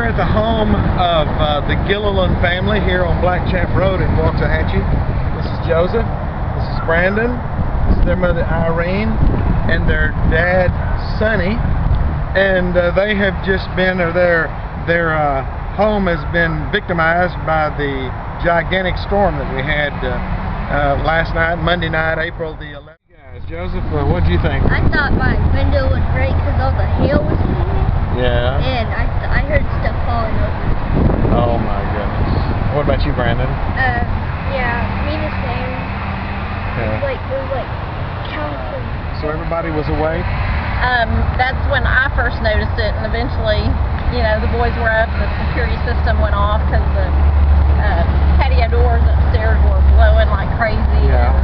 We're at the home of the Gilliland family here on Blackchaff Road in Waxahachie. This is Joseph, this is Brandon, this is their mother Irene, and their dad Sonny. And they have just been, or their home has been victimized by the gigantic storm that we had last night, Monday night, April the 11th. Guys, Joseph, what did you think? I thought my window was great because all the hail was hitting. Yeah. And I heard stuff falling over. Oh my goodness. What about you, Brandon? Yeah, me the same. Yeah. It was like counting. So everybody was awake? That's when I first noticed it, and eventually, you know, the boys were up, the security system went off because the patio doors upstairs were blowing like crazy. Yeah.